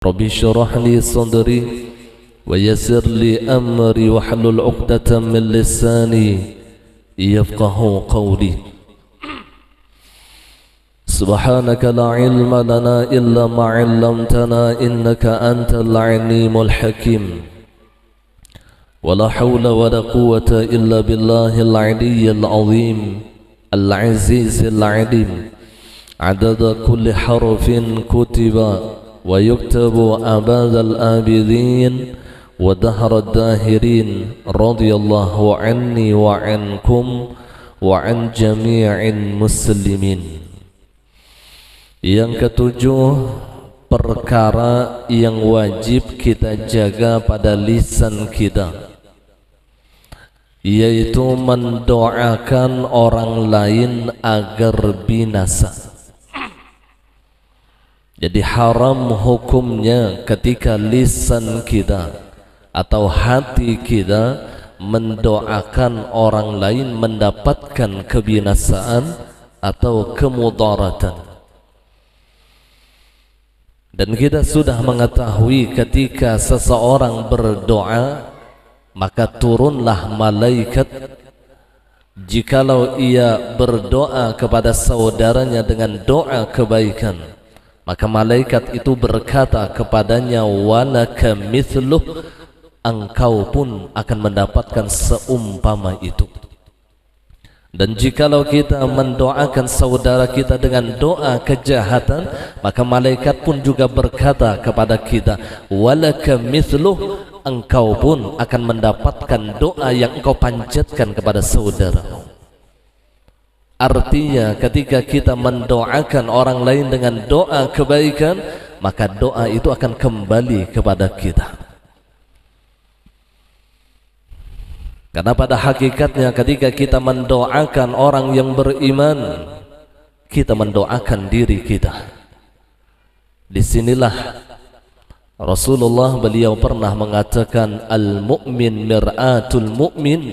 Rabbi syrah li sadri wa yassir li amri wahlul 'uqdatam min lisani yafqahu qawli. Subhanaka la ilma lana illa ma 'allamtana innaka antal 'alimul hakim. Wala hawla wala quwwata illa billahil 'aliyyil 'azim al-'azizil 'alim. Adada kulli harfin kutiba wa yuktabu abadal abidin wa dahrad dahirin. Radiyallahu anni wa ankum wa an jami'in muslimin. Yang ketujuh, perkara yang wajib kita jaga pada lisan kita, yaitu mendoakan orang lain agar binasa. Jadi haram hukumnya ketika lisan kita atau hati kita mendoakan orang lain mendapatkan kebinasaan atau kemudaratan. Dan kita sudah mengetahui ketika seseorang berdoa, maka turunlah malaikat. Jikalau ia berdoa kepada saudaranya dengan doa kebaikan, maka malaikat itu berkata kepadanya, walaka mithluh, engkau pun akan mendapatkan seumpama itu. Dan jikalau kita mendoakan saudara kita dengan doa kejahatan, maka malaikat pun juga berkata kepada kita, walaka mithluh, engkau pun akan mendapatkan doa yang engkau panjatkan kepada saudara. Artinya ketika kita mendoakan orang lain dengan doa kebaikan, maka doa itu akan kembali kepada kita. Karena pada hakikatnya ketika kita mendoakan orang yang beriman, kita mendoakan diri kita. Disinilah Rasulullah beliau pernah mengatakan, al-mu'min mir'atul mu'min.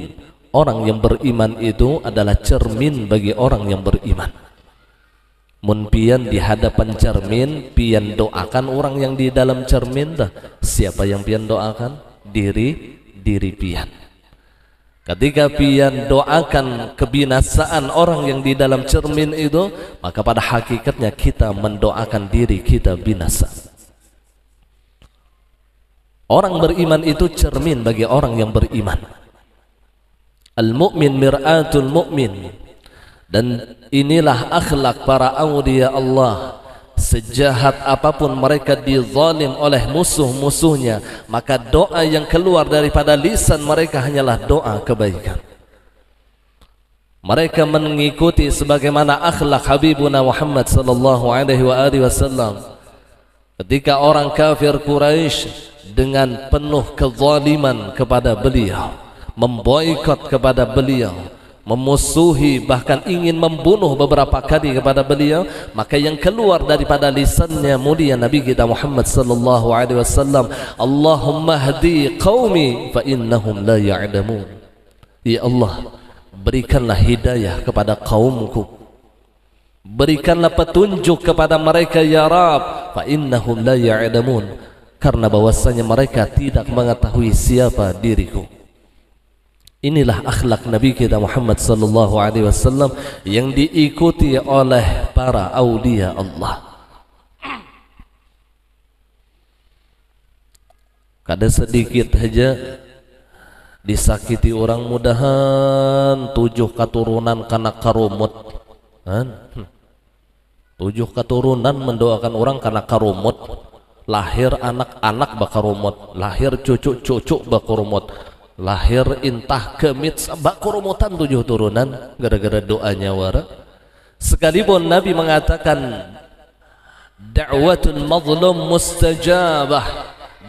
Orang yang beriman itu adalah cermin bagi orang yang beriman. Mun pian di hadapan cermin, pian doakan orang yang di dalam cermin dah. Siapa yang pian doakan? Diri pian. Ketika pian doakan kebinasaan orang yang di dalam cermin itu, maka pada hakikatnya kita mendoakan diri kita binasa. Orang beriman itu cermin bagi orang yang beriman. Al-mu'min mir'atul mu'min. Dan inilah akhlak para awliya Allah. Sejahat apapun mereka dizalim oleh musuh-musuhnya, maka doa yang keluar daripada lisan mereka hanyalah doa kebaikan. Mereka mengikuti sebagaimana akhlak Habibuna Muhammad sallallahu alaihi wasallam. Ketika orang kafir Quraisy dengan penuh kezaliman kepada beliau, memboikot kepada beliau, memusuhi, bahkan ingin membunuh beberapa kali kepada beliau, maka yang keluar daripada lisannya mulia Nabi kita Muhammad sallallahu alaihi wasallam, Allahumma hdi qaumi fa innahum la ya'lamun. Ya Allah, berikanlah hidayah kepada kaumku, berikanlah petunjuk kepada mereka ya Rabb, fa innahum la ya'lamun, karena bahwasanya mereka tidak mengetahui siapa diriku. Inilah akhlak Nabi kita Muhammad sallallahu alaihi wasallam yang diikuti oleh para aulia Allah. Kada sedikit saja disakiti orang, mudahan 7 keturunan karena karumut. 7 keturunan mendoakan orang karena karumut. Lahir anak-anak bakarumut, lahir cucu-cucu bakarumut, lahir intah kemit sabak kurumutan 7 turunan gara-gara doanya wara. Sekalipun Nabi mengatakan da'watul mazlum mustajabah,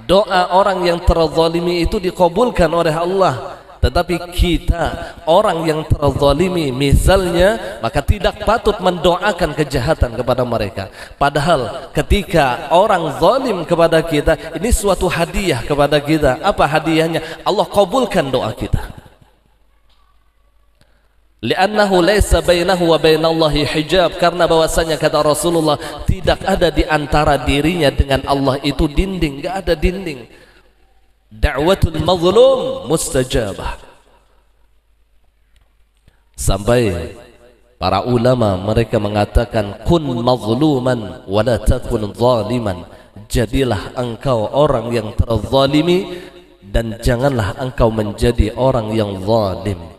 doa orang yang terzalimi itu dikabulkan oleh Allah. Tetapi kita orang yang terzalimi misalnya, maka tidak patut mendoakan kejahatan kepada mereka. Padahal ketika orang zalim kepada kita, ini suatu hadiah kepada kita. Apa hadiahnya? Allah kabulkan doa kita. Li'annahu laysa bainahu wa bainallahi hijab, karena bahwasanya kata Rasulullah tidak ada di antara dirinya dengan Allah itu dinding, enggak ada dinding. Da'watul mazlum mustajabah. Sampai para ulama mereka mengatakan kun mazluman wa la takun zaliman. Jadilah engkau orang yang terzalimi dan janganlah engkau menjadi orang yang zalim.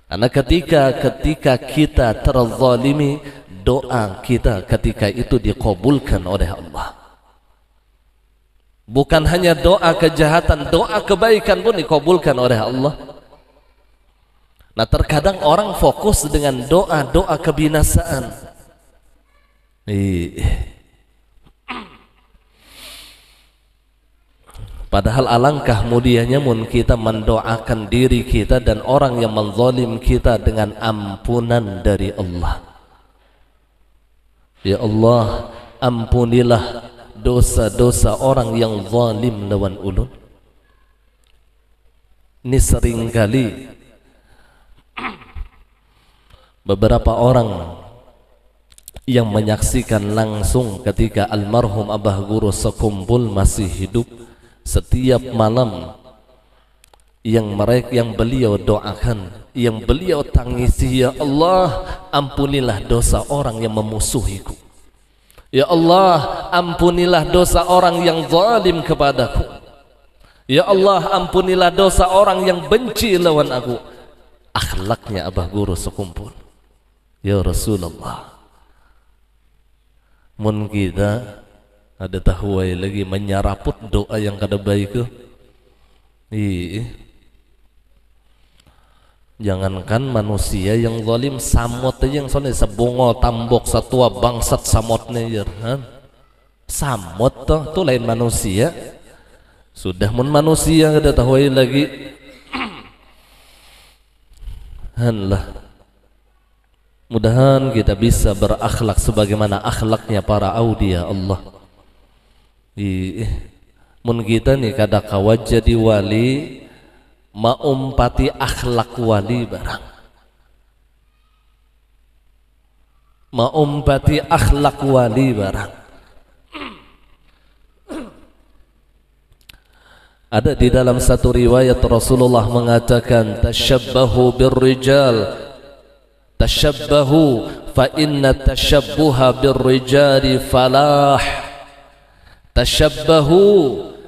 Karena ketika kita terzalimi, doa kita ketika itu dikabulkan oleh Allah. Bukan hanya doa kejahatan, doa kebaikan pun dikabulkan oleh Allah. Nah, terkadang orang fokus dengan doa-doa kebinasaan. Padahal alangkah mulianya mun kita mendoakan diri kita dan orang yang menzalim kita dengan ampunan dari Allah. Ya Allah, ampunilah dosa-dosa orang yang zalim lawan ulun. Ini seringkali beberapa orang yang menyaksikan langsung ketika almarhum Abah Guru sekumpul masih hidup, setiap malam yang beliau doakan, yang beliau tangisi, ya Allah, ampunilah dosa orang yang memusuhiku. Ya Allah, ampunilah dosa orang yang zalim kepadaku. Ya Allah, ampunilah dosa orang yang benci lawan aku. Akhlaknya Abah Guru sekumpul. Ya Rasulullah, mun kita ada tahuai lagi menyaraput doa yang kada baik ke. Jangankan manusia yang zalim, samot aja yang soalnya sebungo tambok satua bangsat samotnya ya kan. Samot tuh lain manusia. Sudah mun manusia kada tahuai lagi. Hanlah. Mudahan kita bisa berakhlak sebagaimana akhlaknya para aulia Allah. Mun kita nih kada kawat jadi wali, maumpati akhlak wali barang, maumpati akhlak wali barang. Ada di dalam satu riwayat Rasulullah mengatakan, tashabbahu birrijal, tashabbahu fa inna tashabbuha birrijali falah. Tashabbahu,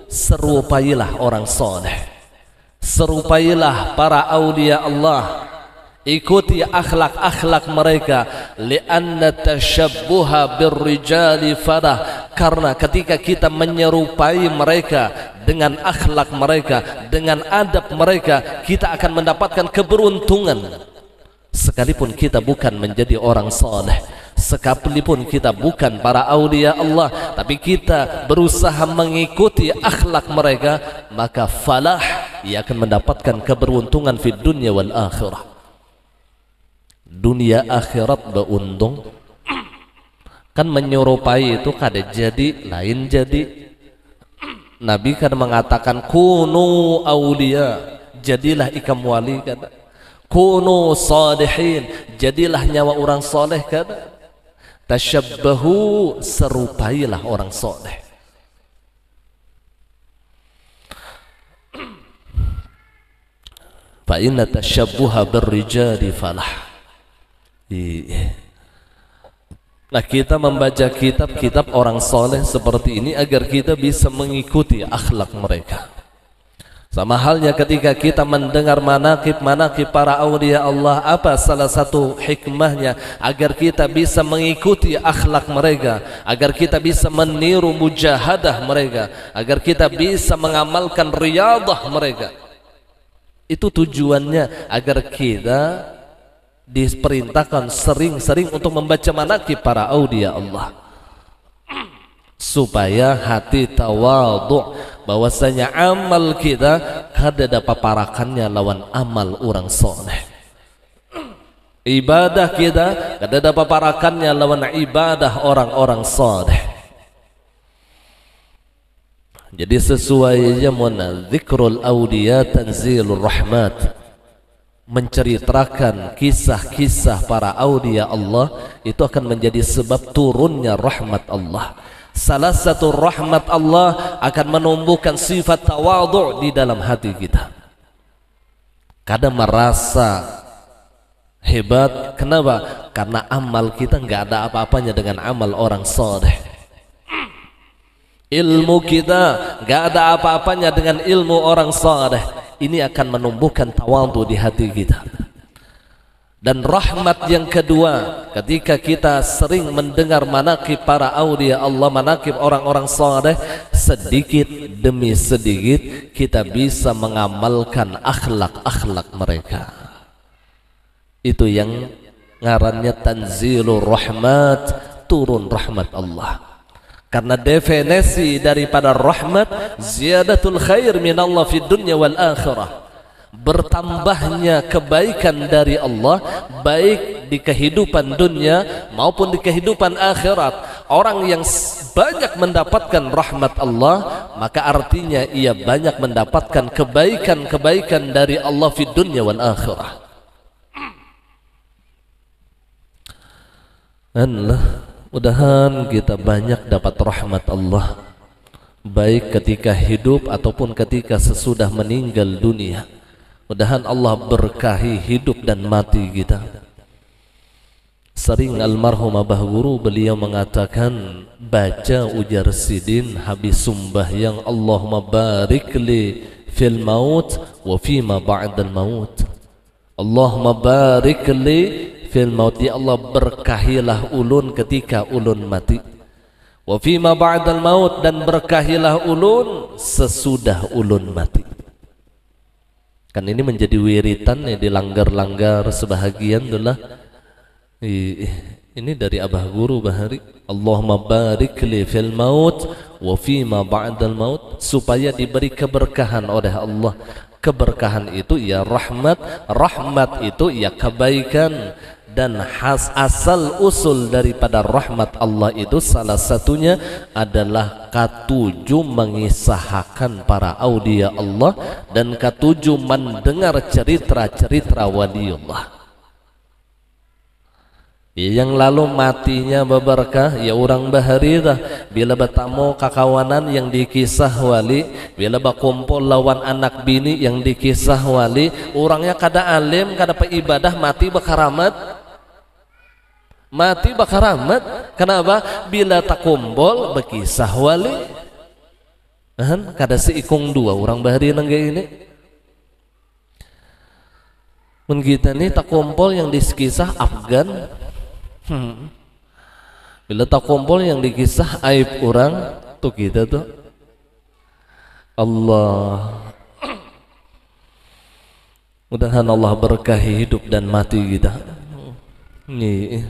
serupailah orang soleh, serupailah para aulia Allah, ikuti akhlak-akhlak mereka. Lianna tashabbuha birrijali falah, karena ketika kita menyerupai mereka dengan akhlak mereka, dengan adab mereka, kita akan mendapatkan keberuntungan. Sekalipun kita bukan menjadi orang soleh, sekalipun kita bukan para aulia Allah, tapi kita berusaha mengikuti akhlak mereka, maka falah, ia akan mendapatkan keberuntungan di dunia wal akhirah. Dunia akhirat beruntung. Kan menyerupai itu kada jadi, lain jadi. Nabi kan mengatakan kunu aulia, jadilah ikam wali kada. Kunu salihin, jadilah nyawa orang soleh kada. Tashabbahu, serupailah orang soleh. Fa inna tashabbuha birrijali falah. Nah, kita membaca kitab-kitab orang soleh seperti ini agar kita bisa mengikuti akhlak mereka. Sama halnya ketika kita mendengar manaqib-manaqib para aulia Allah, apa salah satu hikmahnya? Agar kita bisa mengikuti akhlak mereka, agar kita bisa meniru mujahadah mereka, agar kita bisa mengamalkan riyadah mereka. Itu tujuannya, agar kita diperintahkan sering-sering untuk membaca manaqib para aulia Allah, supaya hati tawadhu, bahwasanya amal kita kada ada paparakannya lawan amal orang soleh. Ibadah kita kada ada paparakannya lawan ibadah orang-orang soleh. Jadi sesuai zaman zikrul awliya tanzilur rahmat. menceritakan kisah-kisah para aulia Allah, itu akan menjadi sebab turunnya rahmat Allah. Salah satu rahmat Allah akan menumbuhkan sifat tawadhu di dalam hati kita. Kadang merasa hebat, kenapa? Karena amal kita nggak ada apa-apanya dengan amal orang saleh. Ilmu kita nggak ada apa-apanya dengan ilmu orang saleh. Ini akan menumbuhkan tawadhu di hati kita. Dan rahmat yang kedua, ketika kita sering mendengar manaqib para aulia Allah, manaqib orang-orang saleh, sedikit demi sedikit kita bisa mengamalkan akhlak-akhlak mereka. Itu yang ngarannya tanzilur rahmat, turun rahmat Allah. Karena definisi daripada rahmat, ziyadatul khair minallah fid dunya wal akhirah, bertambahnya kebaikan dari Allah baik di kehidupan dunia maupun di kehidupan akhirat. Orang yang banyak mendapatkan rahmat Allah, maka artinya ia banyak mendapatkan kebaikan-kebaikan dari Allah fid dunya wal akhirah. Mudah-mudahan kita banyak dapat rahmat Allah, baik ketika hidup ataupun ketika sesudah meninggal dunia. Mudah-mudahan Allah berkahi hidup dan mati kita. Sering almarhum Abah Guru beliau mengatakan, baca ujar sidin habis sembahyang, Allahumma barik li fil maut wa fima ba'dal maut. Allahumma barik li fil maut, ya Allah berkahilah ulun ketika ulun mati, wa fima ba'dal maut, dan berkahilah ulun sesudah ulun mati. Kan ini menjadi wiritan yang dilanggar-langgar sebahagian itulah. Ini dari Abah Guru Bahari, Allahumma barik li fil maut wa fima ba'dal maut, supaya diberi keberkahan oleh Allah. Keberkahan itu ya rahmat, rahmat itu ya kebaikan. Dan asal usul daripada rahmat Allah itu salah satunya adalah ketujuh mengisahkan para aulia Allah dan ketujuh mendengar cerita-cerita waliullah. Yang lalu matinya berberkah, ya orang bahari dah. Bila bertamu kakawanan yang dikisah wali, bila berkumpul lawan anak bini yang dikisah wali, orangnya kada alim, kada ibadah, mati berkaramat. Mati berkaramat. Kenapa? Bila tak kumpul berkisah wali. Kada seikung dua orang bahari nangga ini. Men kita ni tak kumpul yang dikisah Afgan. Bila tak kumpul yang dikisah aib orang, tuh kita tuh Allah. Mudah-mudahan Allah berkahi hidup dan mati kita. Nih.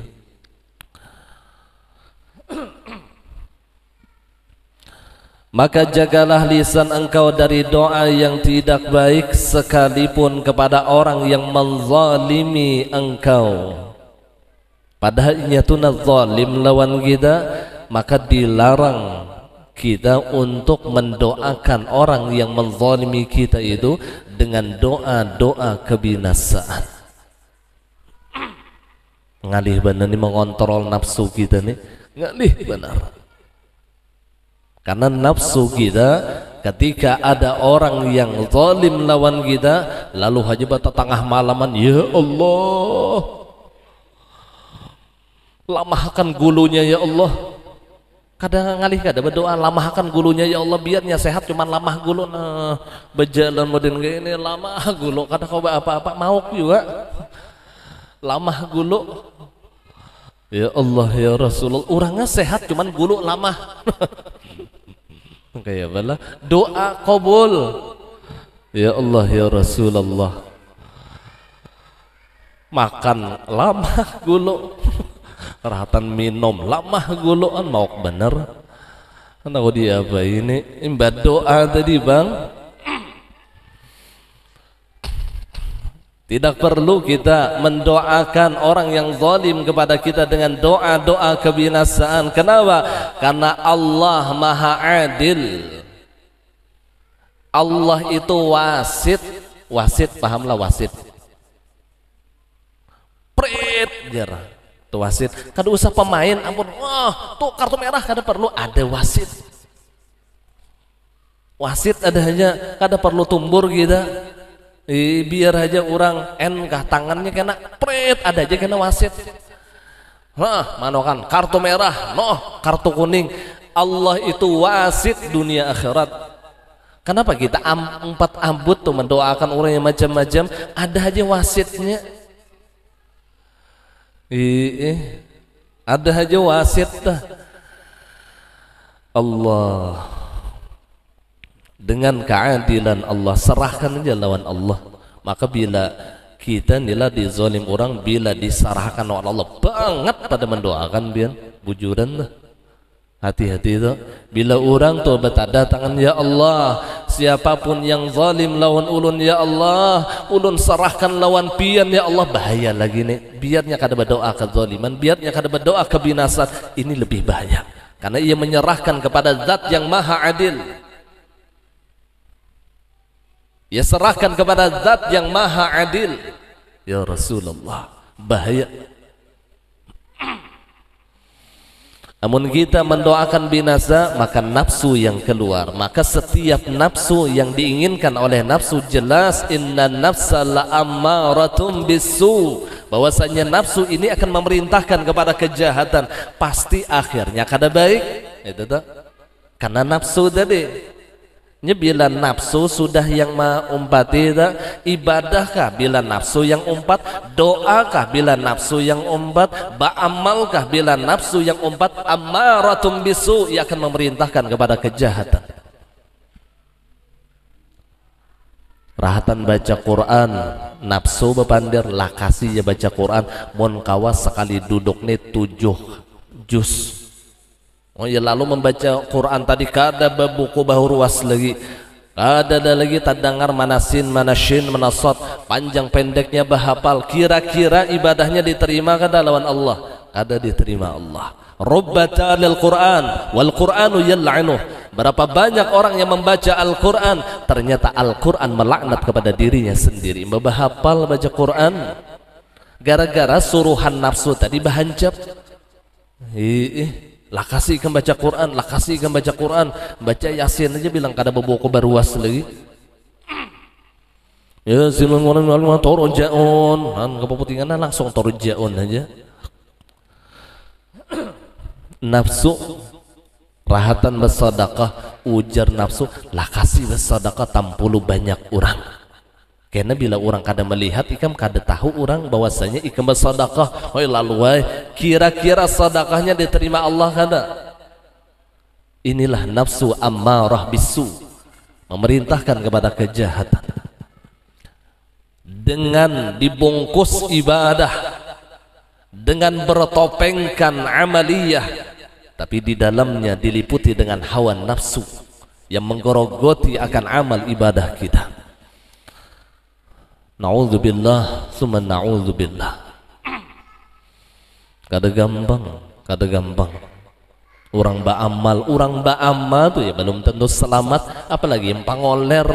Maka jagalah lisan engkau dari doa yang tidak baik, sekalipun kepada orang yang menzalimi engkau. Padahal nyatuna zalim lawan kita, maka dilarang kita untuk mendoakan orang yang menzalimi kita itu dengan doa-doa kebinasaan. Ngalih benar nih mengontrol nafsu kita nih, ngalih benar. Karena nafsu kita ketika ada orang yang zalim lawan kita, lalu haji bata tengah malaman, ya Allah, lamahkan gulunya ya Allah. Kadang ngalih kada berdoa, lamahkan gulunya ya Allah, biarnya sehat cuman lamah gulu. Nah, berjalan modern kayak ini lamah gulu, kada kau apa-apa mau juga lamah gulu. Ya Allah ya Rasulullah, orangnya sehat cuman gulu lamah. Kayak bala doa qabul. Ya Allah ya Rasulullah, makan lamah gulu, rahatan minum lamah gulu, mau bener. Tahu dia apa ini? Imbad doa tadi bang. Tidak perlu kita mendoakan orang yang zalim kepada kita dengan doa-doa kebinasaan. Kenapa? Karena Allah Maha Adil. Allah itu wasit. Wasit, pahamlah wasit. pret jar tuh wasit kada usah pemain ampun wah tuh kartu merah kada perlu ada wasit ada hanya kada perlu tumbur gitu biar aja orang kah tangannya kena pret ada aja kena wasit manokan kartu merah kartu kuning Allah itu wasit dunia akhirat. Kenapa kita empat ambut tuh mendoakan orang yang macam-macam ada aja wasitnya ada aja wasit dah. Allah dengan keadilan Allah serahkan aja lawan Allah. Maka bila kita nila dizalim orang bila diserahkan oleh Allah banget pada mendoakan biar bujuran dah. Hati-hati itu bila orang tuh bertanda tangan ya Allah siapapun yang zalim lawan ulun ya Allah ulun serahkan lawan pian ya Allah bahaya lagi nih biarnya kada berdoa kezaliman biarnya kada berdoa kebinasan ini lebih bahaya karena ia menyerahkan kepada zat yang maha adil ia serahkan kepada zat yang maha adil ya Rasulullah bahaya. Namun kita mendoakan binasa maka nafsu yang keluar maka setiap nafsu yang diinginkan oleh nafsu jelas inna nafsa la'ammaratum bisu bahwasanya nafsu ini akan memerintahkan kepada kejahatan pasti akhirnya kada baik itu tuh karena nafsu tadi bila nafsu sudah yang umpati ibadahkah bila nafsu yang umpat doakah bila nafsu yang umpat ba'amalkah bila nafsu yang umpat ammaratum bisu ia akan memerintahkan kepada kejahatan. Rahatan baca Quran nafsu bepandir lakasi ya baca Quran mon kawas sekali duduk nih 7 juz. Oh ya lalu membaca Quran tadi kada buku bahuruas lagi kada ada lagi tadangar manasin manasyin manasot panjang pendeknya bahapal kira-kira ibadahnya diterima kada lawan Allah kada diterima Allah. Rubbata lil Quran wal Quranu yal'anuh berapa banyak orang yang membaca Al-Quran ternyata Al-Quran melaknat kepada dirinya sendiri bahapal baca Quran gara-gara suruhan nafsu tadi bahancap lakasi ikan baca Quran, lakasi ikan baca Quran, baca Yasin aja bilang kada bobo baruas lagi. Ya silang orang torojaon, keputingan langsung torojaon aja. Nafsu rahatan bersedekah ujar nafsu lakasi bersedekah tampulu banyak orang. Karena bila orang kada melihat ikam kada tahu orang bahwasanya ikam bersedekah lalu kira-kira sedekahnya diterima Allah kada. Inilah nafsu ammarah bisu memerintahkan kepada kejahatan dengan dibungkus ibadah dengan bertopengkan amaliyah tapi di dalamnya diliputi dengan hawa nafsu yang menggerogoti akan amal ibadah kita. Na'udzubillah summa na'udzubillah. Kada gampang orang ba'amal tuh ya belum tentu selamat apalagi yang pangoler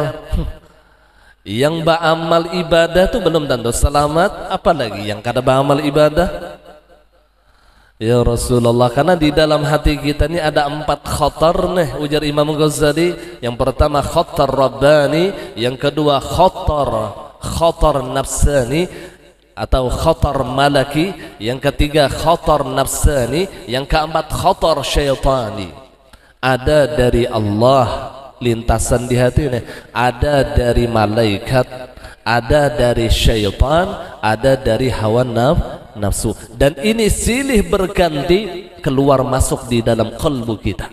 yang ba'amal ibadah tuh belum tentu selamat apalagi yang kada ba'amal ibadah ya Rasulullah karena di dalam hati kita ini ada 4 khatar nih ujar Imam Ghazali yang pertama khatar rabbani yang kedua khatar nafsani atau khatar malaki yang ketiga khatar nafsani yang keempat khatar syaitani ada dari Allah lintasan di hati ini ada dari malaikat ada dari syaitan ada dari hawa nafsu dan ini silih berganti keluar masuk di dalam kalbu kita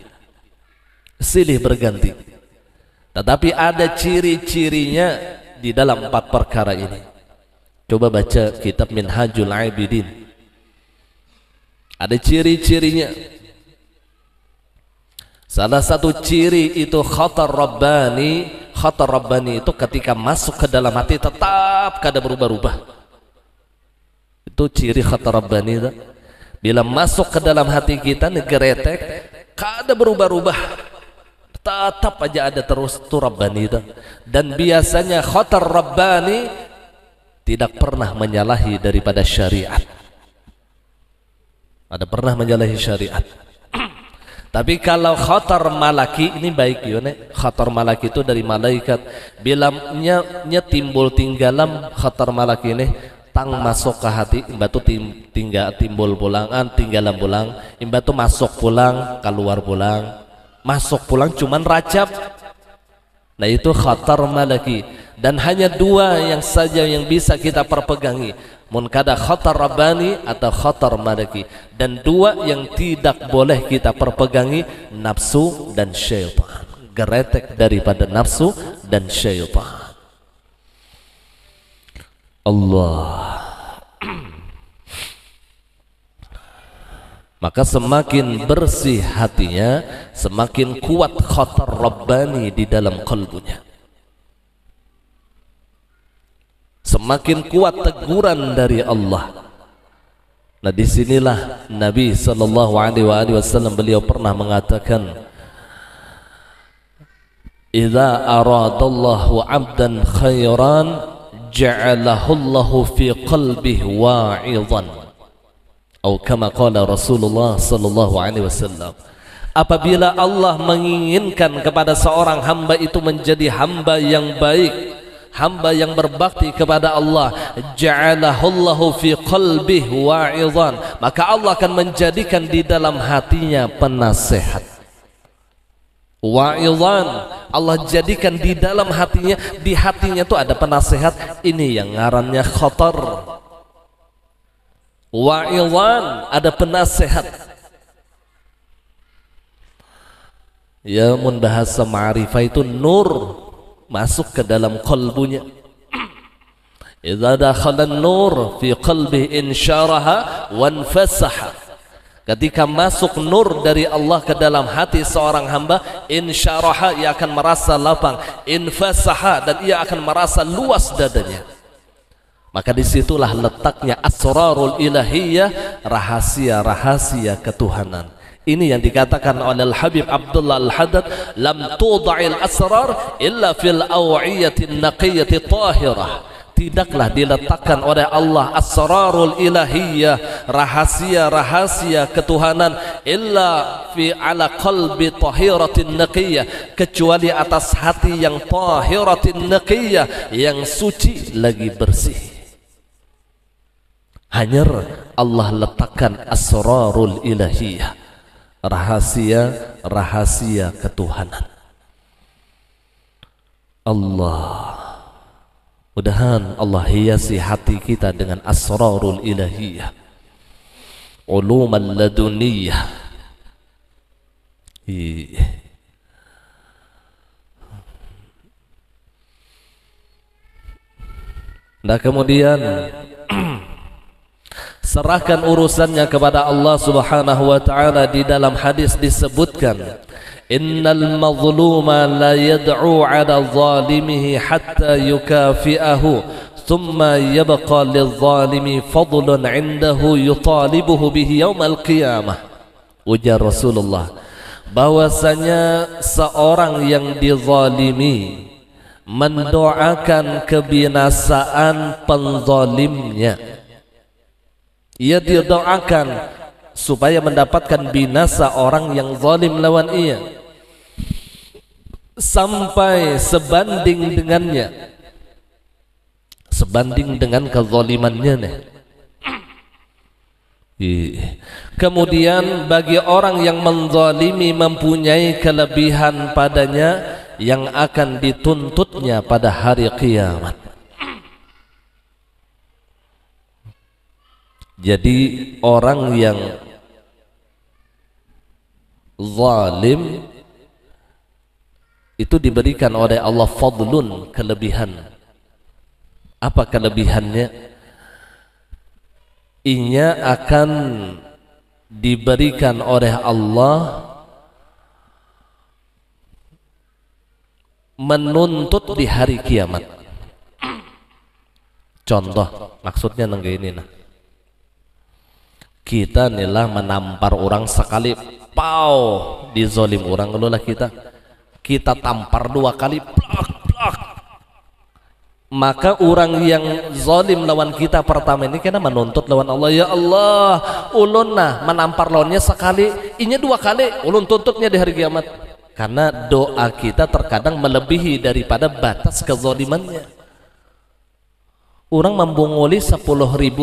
silih berganti tetapi ada ciri-cirinya di dalam 4 perkara ini. Coba baca kitab Minhajul Abidin. Ada ciri-cirinya. Salah satu ciri itu khatar rabbani. Khatar rabbani itu ketika masuk ke dalam hati tetap kada berubah-ubah. Itu ciri khatar rabbani. Bila masuk ke dalam hati kita negeretek kada berubah-ubah. Tetap aja ada terus itu Rabbani dan biasanya khatar Rabbani tidak pernah menyalahi daripada syariat ada pernah menyalahi syariat. Tapi kalau khatar malaki ini baik ya, khatar malaki itu dari malaikat. Bila nya timbul tinggalam khatar malaki ini tang masuk ke hati, imba tu timbul pulangan, tinggalan pulang, imba tu masuk pulang, keluar pulang, masuk pulang cuman rajab. Nah itu khatar malaki, dan hanya dua yang saja yang bisa kita perpegangi, munkada khatar rabbani atau khatar malaki, dan dua yang tidak boleh kita perpegangi, nafsu dan syaitan, geretek daripada nafsu dan syaitan. Allah. Maka semakin bersih hatinya, semakin kuat khatar rabbani di dalam kalbunya. Semakin kuat teguran dari Allah. Nah disinilah Nabi sallallahu alaihi wasallam beliau pernah mengatakan, "Idza aradallahu 'abdan khairan, ja'alahu Allahu fi qalbihi wa'idhan." Atau kama qala Rasulullah sallallahu alaihi wasallam, apabila Allah menginginkan kepada seorang hamba itu menjadi hamba yang baik, hamba yang berbakti kepada Allah, ja'alahu Allahu fi qalbihi wa'idhan, maka Allah akan menjadikan di dalam hatinya penasehat. Wa'idhan, Allah jadikan di dalam hatinya, di hatinya itu ada penasehat. Ini yang ngarannya khatar. Wa'idhan, ada penasehat. Ya mun bahasa ma'rifah itu nur masuk ke dalam qalbunya. Idza dakhala an-nur fi qalbi insyaraha wanfasaha. Ketika masuk nur dari Allah ke dalam hati seorang hamba, insyaraha, ia akan merasa lapang, infasaha, dan ia akan merasa luas dadanya. Maka disitulah letaknya asrarul ilahiyah, rahasia-rahasia ketuhanan. Ini yang dikatakan oleh Al-Habib Abdullah Al-Haddad, lam tuda'il asrar illa fil awiyatin naqiyati tahirah. Tidaklah diletakkan oleh Allah asrarul ilahiyah, rahasia-rahasia ketuhanan, illa fi ala qalbi tahiratin naqiyah, kecuali atas hati yang tahiratin naqiyah, yang suci lagi bersih. Hanya Allah letakkan asrarul ilahiyah, rahasia-rahasia ketuhanan. Allah, mudahan Allah hiasi hati kita dengan asrarul ilahiyah, uluman laduniyah. Nah kemudian serahkan urusannya kepada Allah Subhanahu wa ta'ala. Di dalam hadis disebutkan, innal mazluma la yad'u 'ala zalimihi hatta yukafi'ahu thumma yabqa lidh-dhalimi fadlun 'indahu yutalibuhu bihi yaumal qiyamah. Ujar Rasulullah, bahwasanya seorang yang dizalimi mendoakan kebinasaan penzalimnya. Ia didoakan supaya mendapatkan binasa orang yang zalim lawan ia, sampai sebanding dengannya, sebanding dengan kezalimannya. Kemudian bagi orang yang menzalimi mempunyai kelebihan padanya yang akan dituntutnya pada hari kiamat. Jadi orang yang zalim itu diberikan oleh Allah fadlun, kelebihan. Apa kelebihannya? Inya akan diberikan oleh Allah menuntut di hari kiamat. Contoh, maksudnya nengge ini nah. Kita nilah menampar orang sekali, pau dizolim orang lah kita tampar dua kali, plak plak. Maka orang yang zalim lawan kita pertama ini kena menuntut lawan Allah, ya Allah, ulun nah menampar lawannya sekali, inya 2 kali, ulun tuntutnya di hari kiamat. Karena doa kita terkadang melebihi daripada batas kezalimannya. Orang membunguli 10.000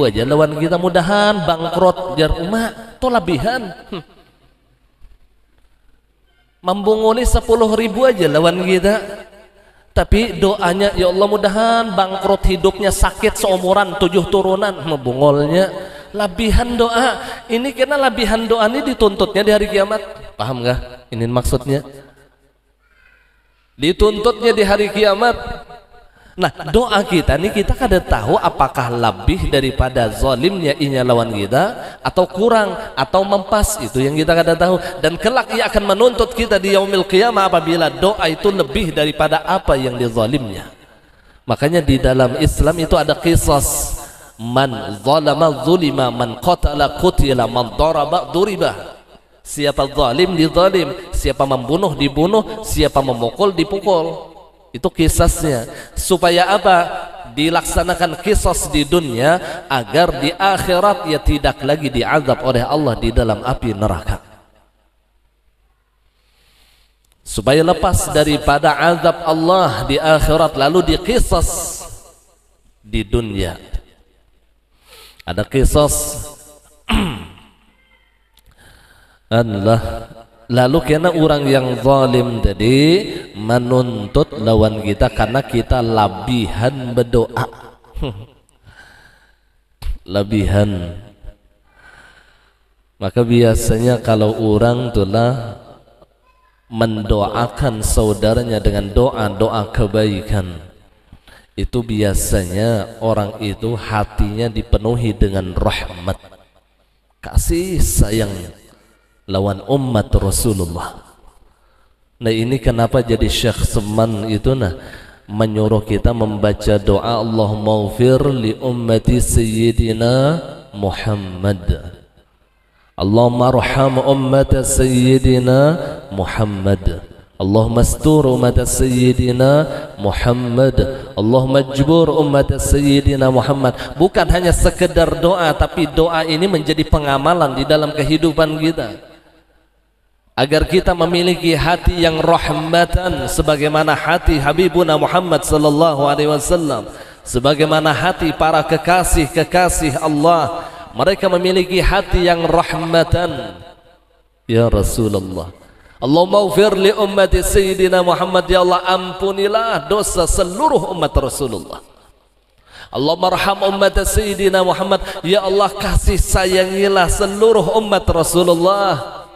aja lawan kita, mudahan bangkrut jar umat, to labihan. Membunguli 10.000 aja lawan kita, tapi doanya ya Allah mudahan bangkrut hidupnya, sakit seumuran 7 turunan, membungolnya labihan doa. Ini karena labihan doa ini dituntutnya di hari kiamat. Paham gak ini maksudnya? Dituntutnya di hari kiamat. Nah doa kita nih, kita kada tahu apakah lebih daripada zalimnya inya lawan kita, atau kurang, atau mempas, itu yang kita kada tahu. Dan kelak ia akan menuntut kita di yaumil qiyamah apabila doa itu lebih daripada apa yang dizalimnya. Makanya di dalam Islam itu ada qisas, man zalama zulima, man qatala qutila, man daraba duriba. Siapa zalim dizalim, siapa membunuh dibunuh, siapa memukul dipukul. Itu kisasnya, supaya apa? Dilaksanakan kisas di dunia agar di akhirat ia tidak lagi diazab oleh Allah di dalam api neraka, supaya lepas daripada azab Allah di akhirat lalu dikisas di dunia. Ada kisas adalah lalu karena orang yang zalim tadi menuntut lawan kita karena kita labihan berdoa. Labihan. Maka biasanya kalau orang telah mendoakan saudaranya dengan doa-doa kebaikan, itu biasanya orang itu hatinya dipenuhi dengan rahmat, kasih sayang lawan umat Rasulullah. Nah ini kenapa jadi Syekh Seman itu menyuruh kita membaca doa Allahumma ufir li ummati sayyidina Muhammad, Allahumma arham ummata sayyidina Muhammad, Allahumma astur ummata sayyidina Muhammad, Allahumma jbur ummata sayyidina Muhammad. Bukan hanya sekedar doa, tapi doa ini menjadi pengamalan di dalam kehidupan kita, agar kita memiliki hati yang rahmatan sebagaimana hati Habibuna Muhammad sallallahu alaihi wasallam, sebagaimana hati para kekasih-kekasih Allah. Mereka memiliki hati yang rahmatan. Ya Rasulullah, Allahumma ufir li ummati sayyidina Muhammad, ya Allah ampunilah dosa seluruh umat Rasulullah. Allahumma arham ummata sayyidina Muhammad, ya Allah kasih sayangilah seluruh umat Rasulullah.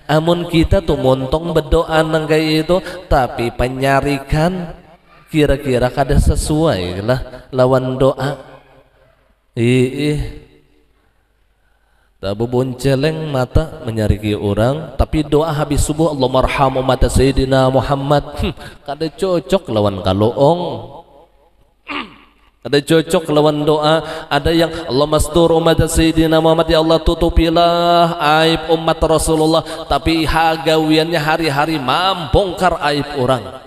Amun kita tuh montong berdoa nang kayak itu, tapi penyarikan kira-kira kada sesuai lah lawan doa. Tabu bonceleng mata menyariki orang, tapi doa habis subuh Allahumma arham ummata sayyidina Muhammad, kada cocok lawan kaloong. Ada cocok lawan doa. Ada yang Allah mastur umat sayyidina Muhammad, ya Allah tutupilah aib umat Rasulullah, tapi hagawiannya hari-hari membongkar aib orang.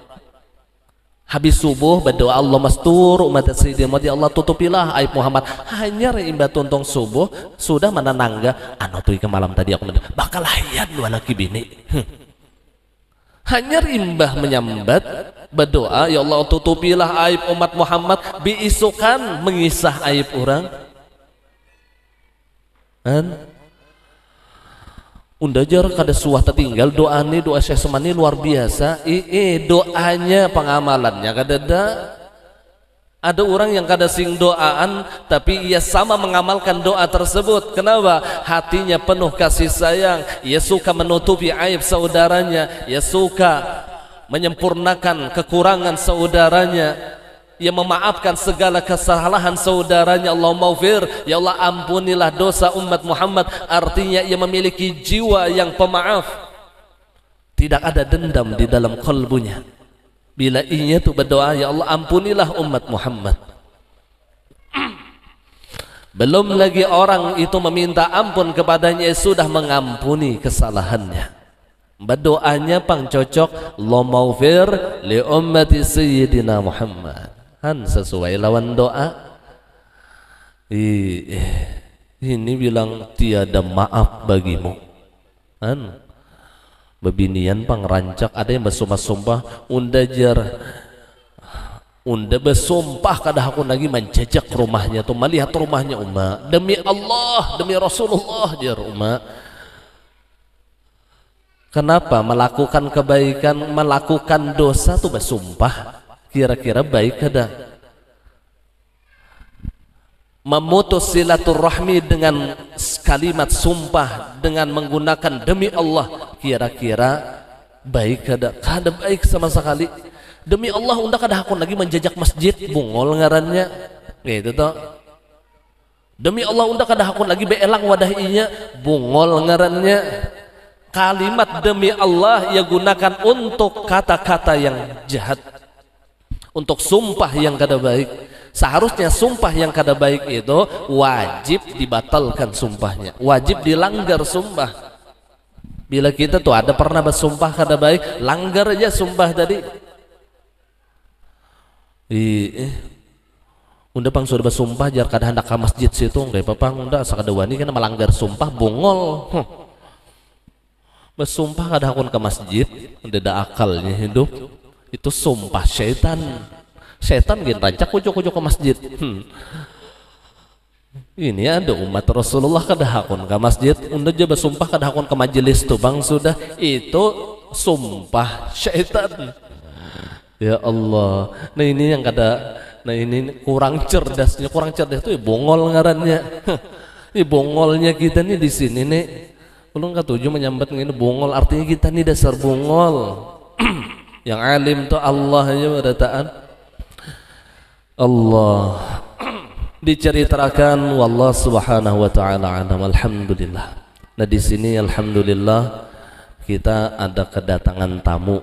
Habis subuh berdoa Allah mastur umat sayyidina Muhammad, ya Allah tutupilah aib Muhammad. Hanya imba tuntong subuh sudah menanangga anu tuh ke malam tadi aku bakal hayat dua laki bini. Hanya rimbah menyambat berdoa, ya Allah tutupilah aib umat Muhammad, biisukan mengisah aib orang. Unda jar kada suah tertinggal doa ini, doa Syekh Semani luar biasa. Doanya pengamalannya kada ada. Ada orang yang kada sing doaan, tapi ia sama mengamalkan doa tersebut. Kenapa? Hatinya penuh kasih sayang. Ia suka menutupi aib saudaranya. Ia suka menyempurnakan kekurangan saudaranya. Ia memaafkan segala kesalahan saudaranya. Allahumma ufir, ya Allah ampunilah dosa umat Muhammad. Artinya ia memiliki jiwa yang pemaaf. Tidak ada dendam di dalam kalbunya. Bila ia tu berdoa, ya Allah ampunilah umat Muhammad. Belum lagi orang itu meminta ampun kepadanya, sudah mengampuni kesalahannya. Berdoanya pang cocok, Allahumma ufir li ummati sayyidina Muhammad. Sesuai lawan doa. Ini bilang tiada maaf bagimu. Kan? Bebinian pangerancak ada yang bersumpah-sumpah unda bersumpah kadah aku lagi menjejak rumahnya tuh, melihat rumahnya umma, demi Allah, demi Rasulullah jar umma. Kenapa melakukan kebaikan, melakukan dosa tuh bersumpah? Kira-kira baik kada? Memutus silaturahmi dengan kalimat sumpah dengan menggunakan demi Allah, kira-kira baik kada? Kada baik sama sekali. Demi Allah unda kada hakun lagi menjajak masjid, bungol ngarannya gitu toh. Demi Allah unda kada hakun lagi beelang wadah inya, bungol ngarannya. Kalimat demi Allah ia gunakan untuk kata-kata yang jahat, untuk sumpah yang kada baik. Seharusnya sumpah yang kada baik itu wajib dibatalkan sumpahnya, wajib dilanggar sumpah. Bila kita tuh ada pernah bersumpah kada baik, langgar aja sumpah tadi. Unda pang sudah bersumpah jar kada hendak ke masjid situ, enggak papang unda sakada wani kana melanggar sumpah bungol. Bersumpah kada hakun ke masjid, unda ada akalnya hidup. Itu sumpah syaitan. Setan gin rancak kucuk-kucuk ke masjid. Ini ada umat Rasulullah kada hakun ke masjid, unda aja bersumpah kada hakun ke majelis tuh bang, sudah itu sumpah syaitan. Ya Allah. Nah ini yang kada, nah ini kurang cerdasnya, kurang cerdas itu ya bongol ngarannya. Ini bongolnya kita nih di sini nih. Belum ketujuh menyambat ini bongol, artinya kita nih dasar bongol. Yang alim tuh Allah aja berataan. Allah diceritakan wallah subhanahu wa ta'ala alam, alhamdulillah. Nah di sini alhamdulillah kita ada kedatangan tamu.